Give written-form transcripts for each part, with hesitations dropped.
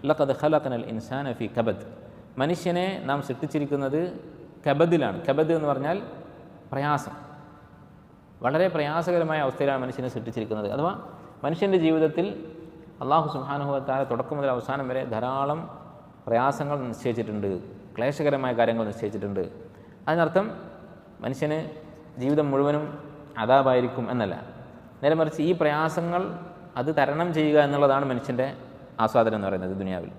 ലഖദ് ഖലഖനൽ ഇൻസാന ഫീ കബദ്, മനുഷ്യനെ നാം സൃഷ്ടിച്ചിരിക്കുന്നത് കബദിലാണ്. കബദ് എന്ന് പറഞ്ഞാൽ പ്രയാസം, വളരെ പ്രയാസകരമായ അവസ്ഥയിലാണ് മനുഷ്യനെ സൃഷ്ടിച്ചിരിക്കുന്നത്. അഥവാ മനുഷ്യൻ്റെ ജീവിതത്തിൽ അള്ളാഹു സുബ്ഹാനഹു വ തആല തുടക്കം മുതൽ അവസാനം വരെ ധാരാളം പ്രയാസങ്ങൾ നിശ്ചയിച്ചിട്ടുണ്ട്, ക്ലേശകരമായ കാര്യങ്ങൾ നിശ്ചയിച്ചിട്ടുണ്ട്. അതിനർത്ഥം മനുഷ്യന് ജീവിതം മുഴുവനും അദാബായിരിക്കും എന്നല്ല, നേരെ മറിച്ച് ഈ പ്രയാസങ്ങൾ അത് തരണം ചെയ്യുക എന്നുള്ളതാണ് മനുഷ്യൻ്റെ ആസ്വാദനം എന്ന് പറയുന്നത് ദുനിയാവിൽ.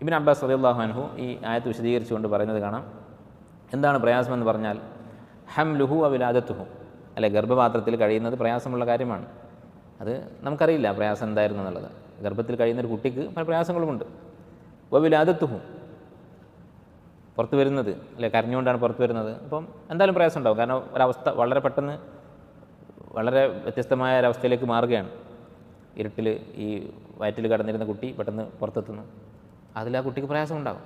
ഇബ്നു അബ്ബാസ് റളിയല്ലാഹു അൻഹു ഈ ആയത്ത് വിശദീകരിച്ചുകൊണ്ട് പറയുന്നത് കാണാം. എന്താണ് പ്രയാസമെന്ന് പറഞ്ഞാൽ ഹംലുഹു വ വിലാദത്തുഹു, അല്ലെ, ഗർഭപാത്രത്തിൽ കഴിയുന്നത് പ്രയാസമുള്ള കാര്യമാണ്. അത് നമുക്കറിയില്ല പ്രയാസം എന്തായിരുന്നു എന്നുള്ളത്. ഗർഭത്തിൽ കഴിയുന്നൊരു കുട്ടിക്ക് പല പ്രയാസങ്ങളുമുണ്ട്. വ വിലാദത്തുഹു, പുറത്ത് വരുന്നത്, അല്ലെ, കരഞ്ഞുകൊണ്ടാണ് പുറത്ത് വരുന്നത്. അപ്പം എന്തായാലും പ്രയാസം ഉണ്ടാവും. കാരണം ഒരവസ്ഥ വളരെ പെട്ടെന്ന് വളരെ വ്യത്യസ്തമായ ഒരവസ്ഥയിലേക്ക് മാറുകയാണ്. ഇരുട്ടിൽ ഈ വയറ്റിൽ കടന്നിരുന്ന കുട്ടി പെട്ടെന്ന് പുറത്തെത്തുന്നു, അതിൽ ആ കുട്ടിക്ക് പ്രയാസം ഉണ്ടാകും.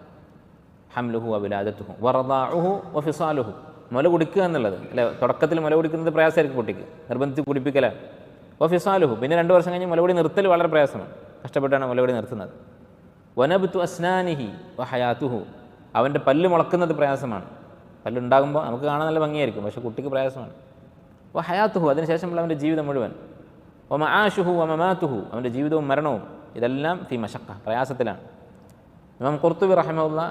ഹംലുഹു വ വിലാദത്തുഹു വറദാഉഹു വ ഫിസാലുഹു, മുല കുടിക്കുക എന്നുള്ളത്, അല്ലെ, തുടക്കത്തിൽ മുല കുടിക്കുന്നത് പ്രയാസമായിരിക്കും കുട്ടിക്ക്, നിർബന്ധിച്ച് കുടിപ്പിക്കലാണ്. വ ഫിസാലുഹു, പിന്നെ 2 വർഷം കഴിഞ്ഞ് മുലകുടി നിർത്തൽ വളരെ പ്രയാസമാണ്, കഷ്ടപ്പെട്ടാണ് മുലകുടി നിർത്തുന്നത്. വനബ്തു അസ്നാനിഹി വ ഹയാത്തുഹു, അവൻ്റെ പല്ല് മുളക്കുന്നത് പ്രയാസമാണ്. പല്ലുണ്ടാകുമ്പോൾ നമുക്ക് കാണാൻ നല്ല ഭംഗിയായിരിക്കും, പക്ഷേ കുട്ടിക്ക് പ്രയാസമാണ്. വ ഹയാത്തുഹു, അതിനുശേഷമുള്ള അവൻ്റെ ജീവിതം മുഴുവൻ. വ മആഷുഹു വ മമാതുഹു, അവൻ്റെ ജീവിതവും മരണവും ഇതെല്ലാം ഫി മശക്ക, പ്രയാസത്തിലാണ്. ഇമാം ഖുർത്തുബി റഹിമഹുല്ലാ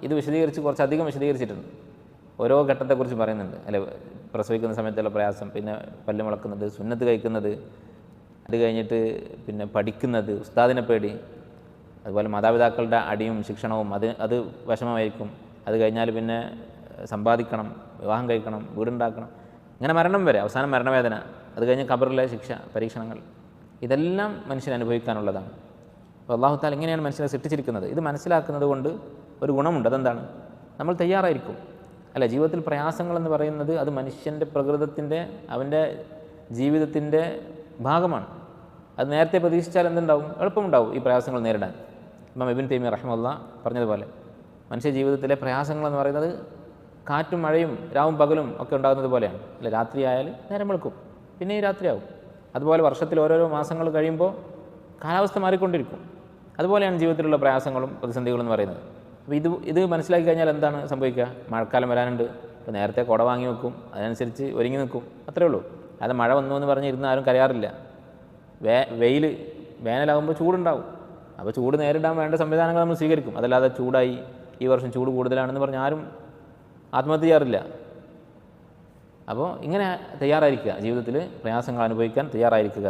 ഇത് വിശദീകരിച്ച് കുറച്ചധികം വിശദീകരിച്ചിട്ടുണ്ട്. ഓരോ ഘട്ടത്തെക്കുറിച്ച് പറയുന്നുണ്ട്, അല്ലെ, പ്രസവിക്കുന്ന സമയത്തുള്ള പ്രയാസം, പിന്നെ പല്ല് മുളക്കുന്നത്, സുന്നത്ത് കഴിക്കുന്നത്, അത് കഴിഞ്ഞിട്ട് പിന്നെ പഠിക്കുന്നത്, ഉസ്താദിനെ പേടി, അതുപോലെ മാതാപിതാക്കളുടെ അടിയും ശിക്ഷണവും അത് വിഷമമായിരിക്കും. അത് കഴിഞ്ഞാൽ പിന്നെ സമ്പാദിക്കണം, വിവാഹം കഴിക്കണം, വീടുണ്ടാക്കണം, ഇങ്ങനെ മരണം വരെ, അവസാനം മരണവേദന, അത് കഴിഞ്ഞ് ഖബറിലെ ശിക്ഷ, പരീക്ഷണങ്ങൾ, ഇതെല്ലാം മനുഷ്യൻ അനുഭവിക്കാനുള്ളതാണ്. അപ്പോൾ അല്ലാഹു തആല ഇങ്ങനെയാണ് മനുഷ്യനെ സൃഷ്ടിച്ചിരിക്കുന്നത്. ഇത് മനസ്സിലാക്കുന്നത് കൊണ്ട് ഒരു ഗുണമുണ്ട്. അതെന്താണ്? നമ്മൾ തയ്യാറായിരിക്കും, അല്ല, ജീവിതത്തിൽ പ്രയാസങ്ങളെന്ന് പറയുന്നത് അത് മനുഷ്യൻ്റെ പ്രകൃതത്തിൻ്റെ, അവൻ്റെ ജീവിതത്തിൻ്റെ ഭാഗമാണ്. അത് നേരത്തെ പ്രതീക്ഷിച്ചാൽ എന്തുണ്ടാവും? എളുപ്പമുണ്ടാവും ഈ പ്രയാസങ്ങൾ നേരിടാൻ. ഇമാം ഇബ്നു തൈമിയ്യ റഹിമഹുല്ലാ പറഞ്ഞതുപോലെ മനുഷ്യ ജീവിതത്തിലെ പ്രയാസങ്ങളെന്ന് പറയുന്നത് കാറ്റും മഴയും രാവും പകലും ഒക്കെ ഉണ്ടാകുന്നത് പോലെയാണ്, അല്ല, രാത്രിയായാൽ നേരം വെളുക്കും, പിന്നെ ഈ രാത്രിയാവും. അതുപോലെ വർഷത്തിൽ ഓരോരോ മാസങ്ങൾ കഴിയുമ്പോൾ കാലാവസ്ഥ മാറിക്കൊണ്ടിരിക്കും. അതുപോലെയാണ് ജീവിതത്തിലുള്ള പ്രയാസങ്ങളും പ്രതിസന്ധികളും എന്ന് പറയുന്നത്. അപ്പോൾ ഇത് മനസ്സിലാക്കി കഴിഞ്ഞാൽ എന്താണ് സംഭവിക്കുക? മഴക്കാലം വരാനുണ്ട്, അപ്പോൾ നേരത്തെ കുട വാങ്ങി വെക്കും, അതിനനുസരിച്ച് ഒരുങ്ങി നിൽക്കും, അത്രയേ ഉള്ളൂ. അത് മഴ വന്നു എന്ന് പറഞ്ഞ് ഇരുന്ന് ആരും കരയാറില്ല. വേനലാകുമ്പോൾ ചൂടുണ്ടാവും, അപ്പോൾ ചൂട് നേരിടാൻ വേണ്ട സംവിധാനങ്ങൾ നമ്മൾ സ്വീകരിക്കും. അതല്ലാതെ ചൂടായി, ഈ വർഷം ചൂട് കൂടുതലാണെന്ന് പറഞ്ഞ് ആരും ആത്മഹത്യ ചെയ്യാറില്ല. അപ്പോൾ ഇങ്ങനെ തയ്യാറായിരിക്കുക, ജീവിതത്തിൽ പ്രയാസങ്ങൾ അനുഭവിക്കാൻ തയ്യാറായിരിക്കുക.